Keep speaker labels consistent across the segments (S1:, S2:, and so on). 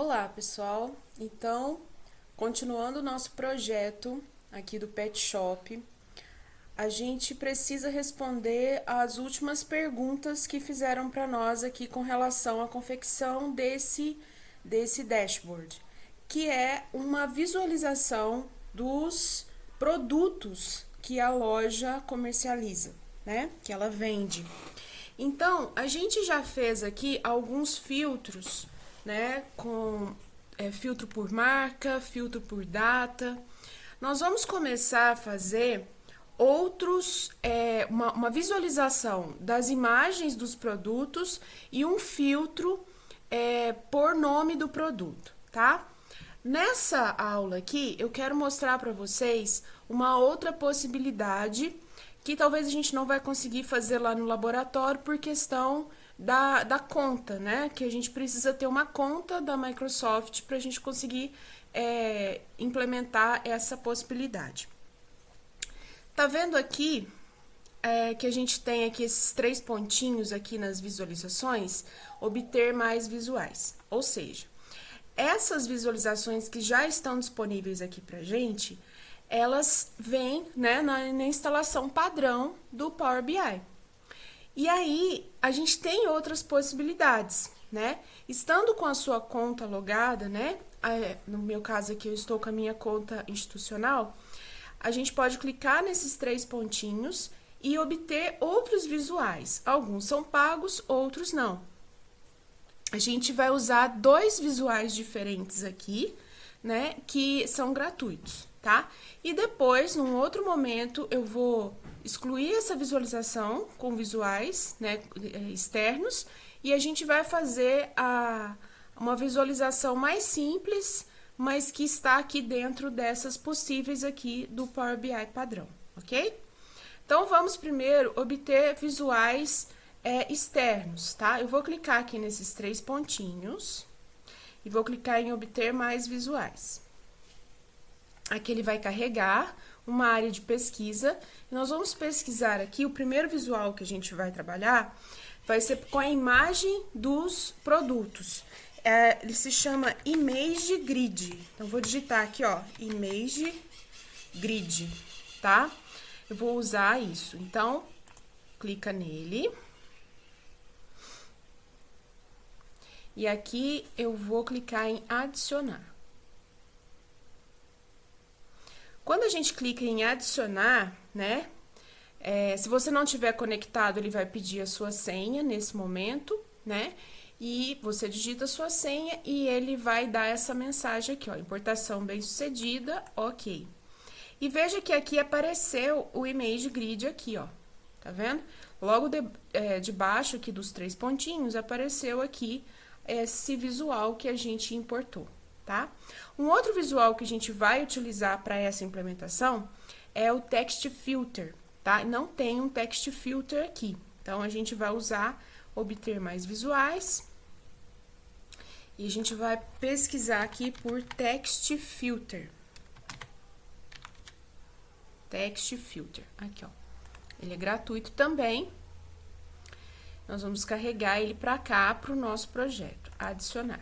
S1: Olá, pessoal! Então, continuando o nosso projeto aqui do Pet Shop, a gente precisa responder as últimas perguntas que fizeram para nós aqui com relação à confecção desse dashboard, que é uma visualização dos produtos que a loja comercializa, né? Que ela vende. Então, a gente já fez aqui alguns filtros, né? Com filtro por marca, filtro por data. Nós vamos começar a fazer uma visualização das imagens dos produtos e um filtro por nome do produto, tá? Nessa aula aqui, eu quero mostrar para vocês uma outra possibilidade que talvez a gente não vai conseguir fazer lá no laboratório por questão da conta, né? Que a gente precisa ter uma conta da Microsoft para a gente conseguir implementar essa possibilidade. Tá vendo aqui que a gente tem aqui esses 3 pontinhos aqui nas visualizações, obter mais visuais. Ou seja, essas visualizações que já estão disponíveis aqui pra gente, elas vêm, né, na instalação padrão do Power BI. E aí, a gente tem outras possibilidades, né? Estando com a sua conta logada, né? No meu caso aqui, eu estou com a minha conta institucional. A gente pode clicar nesses 3 pontinhos e obter outros visuais. Alguns são pagos, outros não. A gente vai usar 2 visuais diferentes aqui, né? Que são gratuitos, tá? E depois, num outro momento, eu vou excluir essa visualização com visuais, né, externos, e a gente vai fazer uma visualização mais simples, mas que está aqui dentro dessas possíveis aqui do Power BI padrão, ok? Então, vamos primeiro obter visuais externos, tá? Eu vou clicar aqui nesses 3 pontinhos e vou clicar em obter mais visuais. Aqui ele vai carregar uma área de pesquisa. E nós vamos pesquisar aqui, o primeiro visual que a gente vai trabalhar vai ser com a imagem dos produtos. Ele se chama Image Grid. Então, vou digitar aqui, ó, Image Grid, tá? Eu vou usar isso. Então, clica nele. E aqui eu vou clicar em adicionar. Quando a gente clica em adicionar, né? Se você não tiver conectado, ele vai pedir a sua senha nesse momento, né? E você digita a sua senha e ele vai dar essa mensagem aqui, ó, importação bem-sucedida, ok. E veja que aqui apareceu o Image Grid aqui, ó, tá vendo? Logo debaixo aqui dos 3 pontinhos, apareceu aqui esse visual que a gente importou, tá? Um outro visual que a gente vai utilizar para essa implementação é o Text Filter, tá? Não tem um Text Filter aqui, então a gente vai usar obter mais visuais e a gente vai pesquisar aqui por Text Filter. Text Filter, aqui, ó. Ele é gratuito também. Nós vamos carregar ele para cá, para o nosso projeto. Adicionar.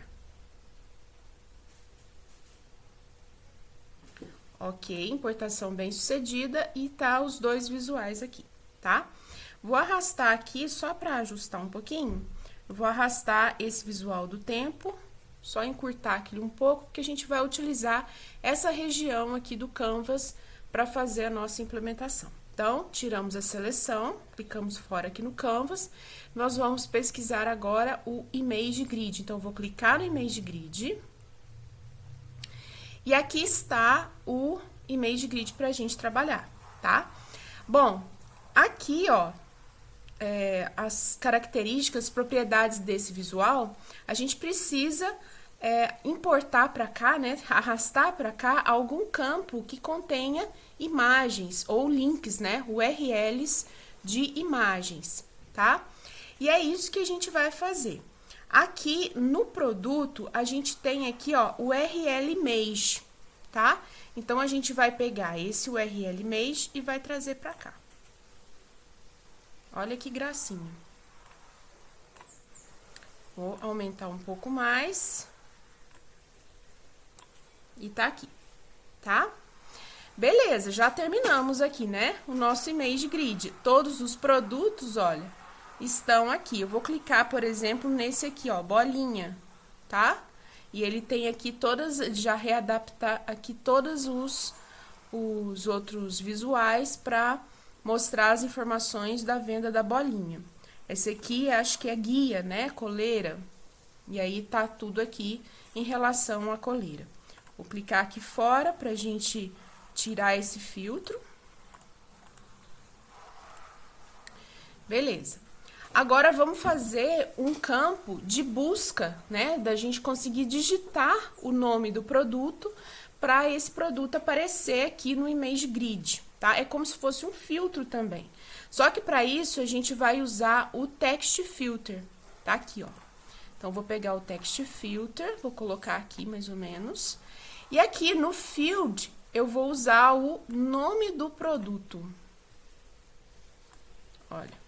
S1: Ok, importação bem-sucedida e tá os 2 visuais aqui, tá? Vou arrastar aqui, só para ajustar um pouquinho, eu vou arrastar esse visual do tempo, só encurtar aqui um pouco, porque a gente vai utilizar essa região aqui do Canvas para fazer a nossa implementação. Então, tiramos a seleção, clicamos fora aqui no Canvas, nós vamos pesquisar agora o Image Grid. Então, eu vou clicar no Image Grid, e aqui está o Image Grid para a gente trabalhar, tá? Bom, aqui, ó, as características, propriedades desse visual, a gente precisa importar para cá, né, arrastar para cá algum campo que contenha imagens ou links, né, URLs de imagens, tá? E é isso que a gente vai fazer. Aqui no produto, a gente tem aqui, ó, o URL Image, tá? Então, a gente vai pegar esse URL Image e vai trazer para cá. Olha que gracinha. Vou aumentar um pouco mais. E tá aqui, tá? Beleza, já terminamos aqui, né? O nosso Image Grid. Todos os produtos, olha, estão aqui. Eu vou clicar, por exemplo, nesse aqui, ó, bolinha, tá? E ele tem aqui todas, já readaptar aqui todos os outros visuais para mostrar as informações da venda da bolinha. Esse aqui, acho que é guia, né? Coleira. E aí, tá tudo aqui em relação à coleira. Vou clicar aqui fora pra gente tirar esse filtro. Beleza. Agora, vamos fazer um campo de busca, né? Da gente conseguir digitar o nome do produto para esse produto aparecer aqui no Image Grid, tá? É como se fosse um filtro também. Só que para isso, a gente vai usar o Text Filter, tá? Aqui, ó. Então, vou pegar o Text Filter, vou colocar aqui mais ou menos. E aqui no Field, eu vou usar o nome do produto. Olha.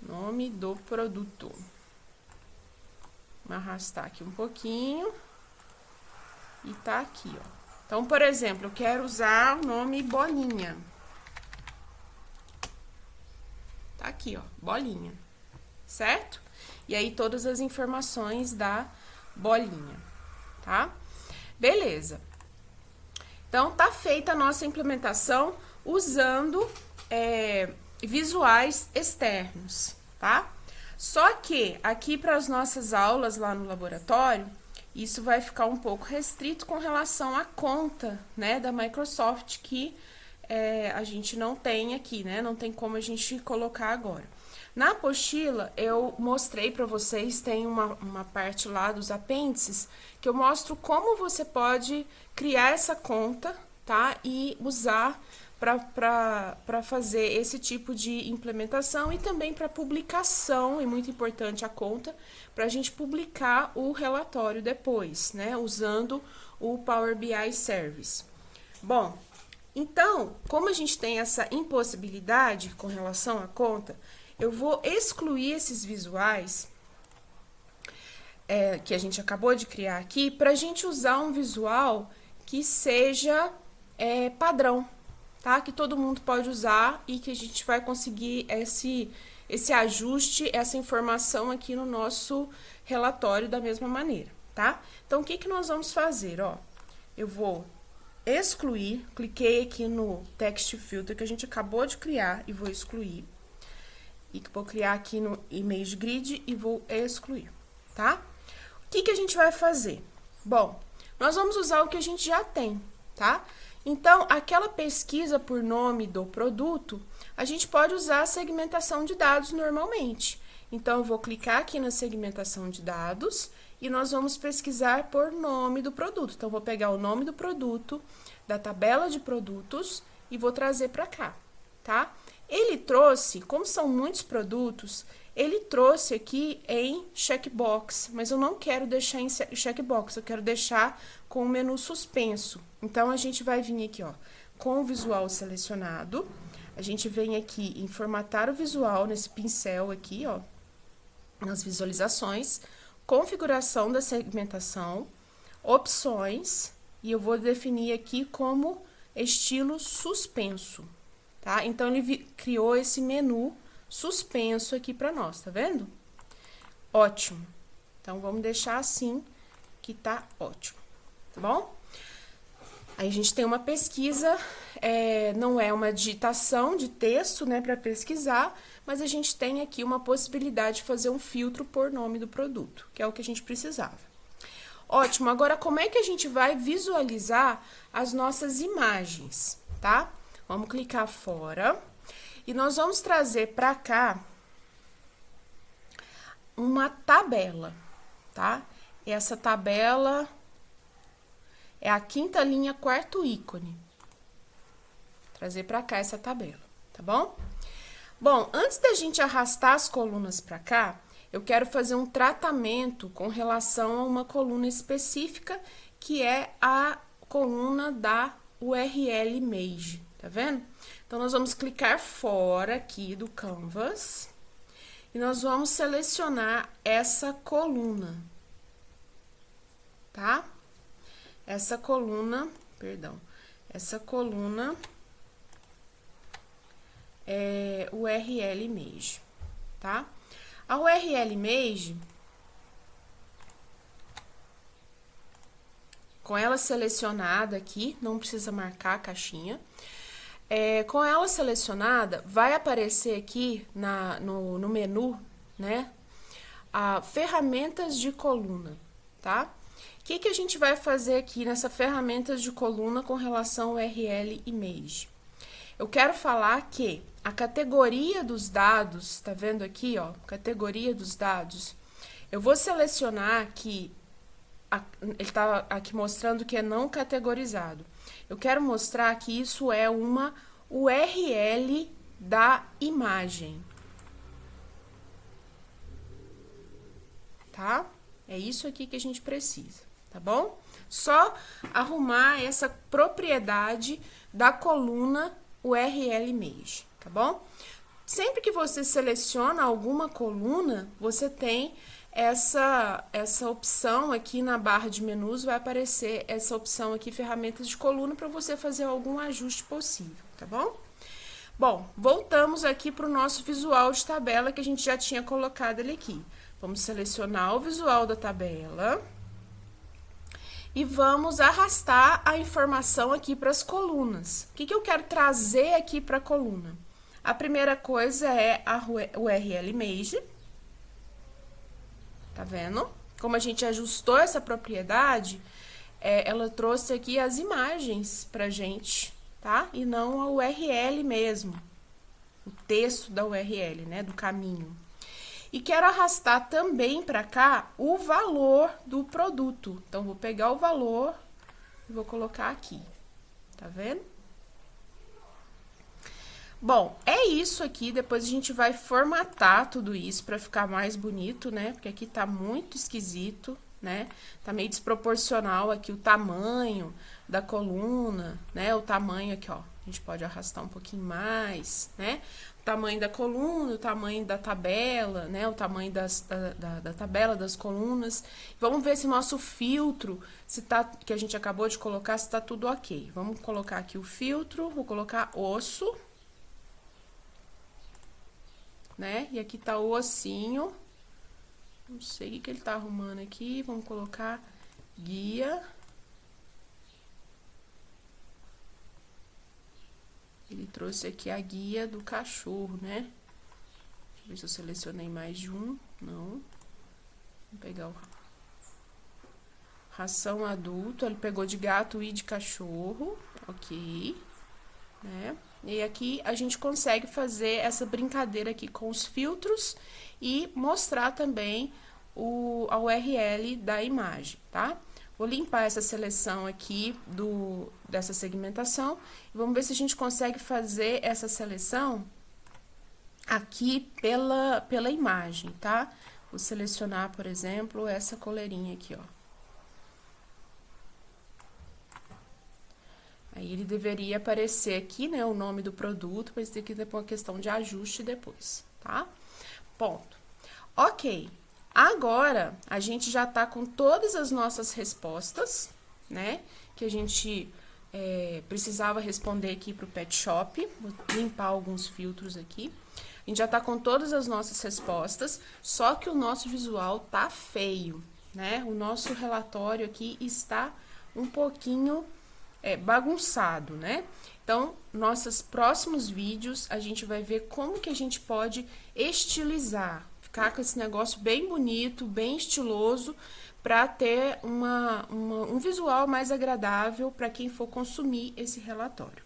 S1: Nome do produto. Vou arrastar aqui um pouquinho. E tá aqui, ó. Então, por exemplo, eu quero usar o nome bolinha. Tá aqui, ó, bolinha. Certo? E aí, todas as informações da bolinha, tá? Beleza. Então, tá feita a nossa implementação usando visuais externos, tá? Só que aqui para as nossas aulas lá no laboratório, isso vai ficar um pouco restrito com relação à conta, né, da Microsoft que a gente não tem aqui, né? Não tem como a gente colocar agora. Na apostila, eu mostrei para vocês, tem uma parte lá dos apêndices, que eu mostro como você pode criar essa conta, tá? E usar para fazer esse tipo de implementação e também para publicação, é muito importante a conta, para a gente publicar o relatório depois, né? Usando o Power BI Service. Bom, então, como a gente tem essa impossibilidade com relação à conta, eu vou excluir esses visuais que a gente acabou de criar aqui para a gente usar um visual que seja padrão, tá? Que todo mundo pode usar e que a gente vai conseguir esse ajuste, essa informação aqui no nosso relatório da mesma maneira, tá? Então, o que nós vamos fazer, ó? Eu vou excluir, cliquei aqui no Text Filter que a gente acabou de criar e vou excluir. E vou criar aqui no Image Grid e vou excluir, tá? O que a gente vai fazer? Bom, nós vamos usar o que a gente já tem, tá? Então, aquela pesquisa por nome do produto, a gente pode usar a segmentação de dados normalmente. Então, eu vou clicar aqui na segmentação de dados e nós vamos pesquisar por nome do produto. Então, eu vou pegar o nome do produto, da tabela de produtos e vou trazer para cá, tá? Ele trouxe, como são muitos produtos, ele trouxe aqui em checkbox, mas eu não quero deixar em checkbox, eu quero deixar com o menu suspenso. Então, a gente vai vir aqui, ó, com o visual selecionado, a gente vem aqui em formatar o visual nesse pincel aqui, ó, nas visualizações, configuração da segmentação, opções, e eu vou definir aqui como estilo suspenso. Tá? Então, ele criou esse menu suspenso aqui para nós, tá vendo? Ótimo. Então, vamos deixar assim, que tá ótimo, tá bom? Aí, a gente tem uma pesquisa, não é uma digitação de texto, né, para pesquisar, mas a gente tem aqui uma possibilidade de fazer um filtro por nome do produto, que é o que a gente precisava. Ótimo, agora como é que a gente vai visualizar as nossas imagens, tá? Vamos clicar fora e nós vamos trazer para cá uma tabela, tá? Essa tabela é a quinta linha, quarto ícone. Trazer para cá essa tabela, tá bom? Bom, antes da gente arrastar as colunas para cá, eu quero fazer um tratamento com relação a uma coluna específica, que é a coluna da URL Image. Tá vendo? Então, nós vamos clicar fora aqui do Canvas e nós vamos selecionar essa coluna. tá? Essa coluna, perdão, essa coluna é URL Image, tá? A URL Image, com ela selecionada aqui, não precisa marcar a caixinha. Com ela selecionada, vai aparecer aqui no menu, né? Ferramentas de coluna, tá? O que a gente vai fazer aqui nessa ferramentas de coluna com relação ao URL Image? Eu quero falar que a categoria dos dados, tá vendo aqui, ó? Categoria dos dados. Eu vou selecionar aqui, ele tá aqui mostrando que é não categorizado. Eu quero mostrar que isso é uma URL da imagem. Tá? É isso aqui que a gente precisa, tá bom? Só arrumar essa propriedade da coluna URL Image, tá bom? Sempre que você seleciona alguma coluna, você tem essa opção aqui na barra de menus, vai aparecer essa opção aqui, ferramentas de coluna, para você fazer algum ajuste possível, tá bom? Bom, voltamos aqui para o nosso visual de tabela que a gente já tinha colocado ele aqui. Vamos selecionar o visual da tabela e vamos arrastar a informação aqui para as colunas. O que eu quero trazer aqui para a coluna? A primeira coisa é a URL Image. Tá vendo? Como a gente ajustou essa propriedade, ela trouxe aqui as imagens pra gente, tá? E não a URL mesmo, o texto da URL, né? Do caminho. E quero arrastar também para cá o valor do produto. Então, vou pegar o valor e vou colocar aqui. Tá vendo? Bom, é isso aqui. Depois a gente vai formatar tudo isso para ficar mais bonito, né? Porque aqui tá muito esquisito, né? Tá meio desproporcional aqui o tamanho da coluna, né? O tamanho aqui, ó. A gente pode arrastar um pouquinho mais, né? O tamanho da coluna, o tamanho da tabela, né? O tamanho da tabela, das colunas. Vamos ver se nosso filtro, se tá, que a gente acabou de colocar, se tá tudo ok. Vamos colocar aqui o filtro, vou colocar osso, né? E aqui tá o ossinho. Não sei o que ele tá arrumando aqui. Vamos colocar guia. Ele trouxe aqui a guia do cachorro, né? Deixa eu ver se eu selecionei mais de um. Não. Vou pegar o ração adulto. Ele pegou de gato e de cachorro. Ok. Né? E aqui a gente consegue fazer essa brincadeira aqui com os filtros e mostrar também a URL da imagem, tá? Vou limpar essa seleção aqui dessa segmentação e vamos ver se a gente consegue fazer essa seleção aqui pela imagem, tá? Vou selecionar, por exemplo, essa coleirinha aqui, ó. Aí ele deveria aparecer aqui, né, o nome do produto, mas tem que ter uma questão de ajuste depois, tá? Ponto. Ok. Agora, a gente já tá com todas as nossas respostas, né, que a gente precisava responder aqui pro Pet Shop. Vou limpar alguns filtros aqui. A gente já tá com todas as nossas respostas, só que o nosso visual tá feio, né? O nosso relatório aqui está um pouquinho bagunçado, né? Então, nossos próximos vídeos, a gente vai ver como que a gente pode estilizar, ficar com esse negócio bem bonito, bem estiloso, para ter um visual mais agradável para quem for consumir esse relatório.